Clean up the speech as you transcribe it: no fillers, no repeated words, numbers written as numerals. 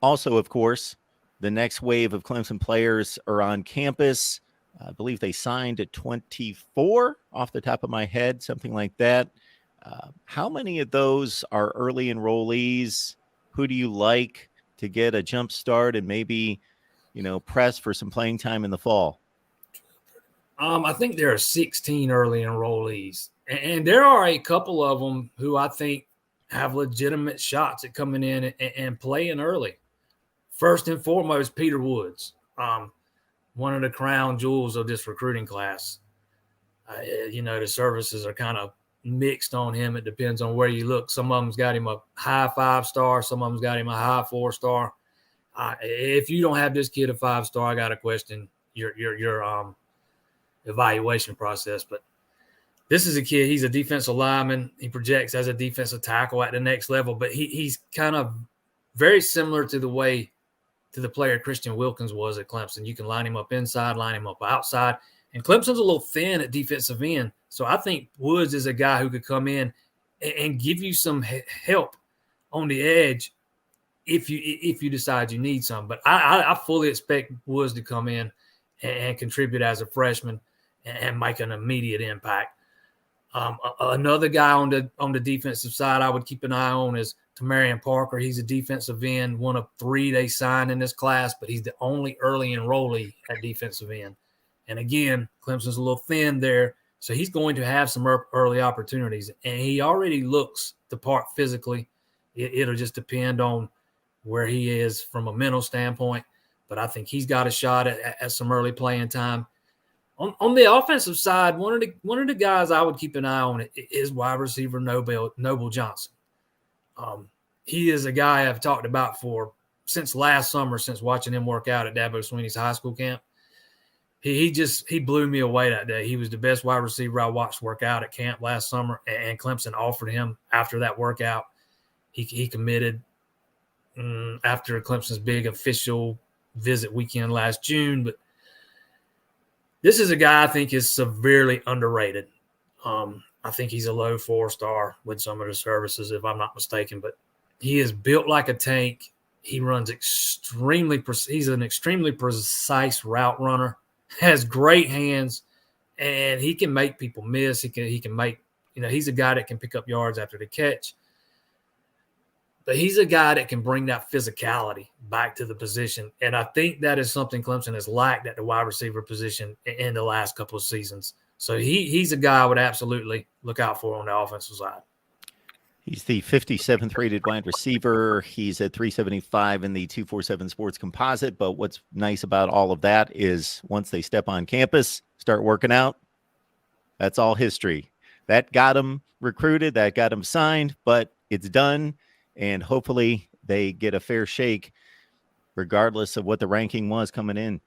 Also, of course, the next wave of Clemson players are on campus. I believe they signed at 24 off the top of my head, something like that. How many of those are early enrollees? Who do you like to get a jump start and maybe, press for some playing time in the fall? I think there are 16 early enrollees, and there are a couple of them who I think have legitimate shots at coming in and playing early. First and foremost, Peter Woods, one of the crown jewels of this recruiting class. The services are kind of mixed on him. It depends on where you look. Some of them's got him a high 5-star. Some of them's got him a high 4-star. If you don't have this kid a 5-star, I got to question your evaluation process. But this is a kid. He's a defensive lineman. He projects as a defensive tackle at the next level. But he's kind of very similar to the player Christian Wilkins was at Clemson. You can line him up inside, line him up outside. And Clemson's a little thin at defensive end. So I think Woods is a guy who could come in and give you some help on the edge if you decide you need some. But I fully expect Woods to come in and contribute as a freshman and make an immediate impact. Another guy on the defensive side I would keep an eye on is Tamarian Parker. He's a defensive end, one of 3 they signed in this class, but he's the only early enrollee at defensive end. And again, Clemson's a little thin there, so he's going to have some early opportunities. And he already looks the part physically. It'll just depend on where he is from a mental standpoint. But I think he's got a shot at some early playing time. On the offensive side, one of the guys I would keep an eye on is wide receiver Noble Johnson. He is a guy I've talked about since last summer, since watching him work out at Dabo Swinney's high school camp. He blew me away that day. He was the best wide receiver I watched work out at camp last summer, and Clemson offered him after that workout. He committed after Clemson's big official visit weekend last June. But this is a guy I think is severely underrated. I think he's a low 4-star with some of the services, if I'm not mistaken. But he is built like a tank. He runs he's an extremely precise route runner, has great hands, and he can make people miss. He can make, he's a guy that can pick up yards after the catch. But he's a guy that can bring that physicality back to the position. And I think that is something Clemson has lacked at the wide receiver position in the last couple of seasons. So he's a guy I would absolutely look out for on the offensive side. He's the 57th rated wide receiver. He's at 375 in the 247 Sports Composite. But what's nice about all of that is once they step on campus, start working out, that's all history. That got him recruited, that got him signed, but it's done. And hopefully they get a fair shake regardless of what the ranking was coming in.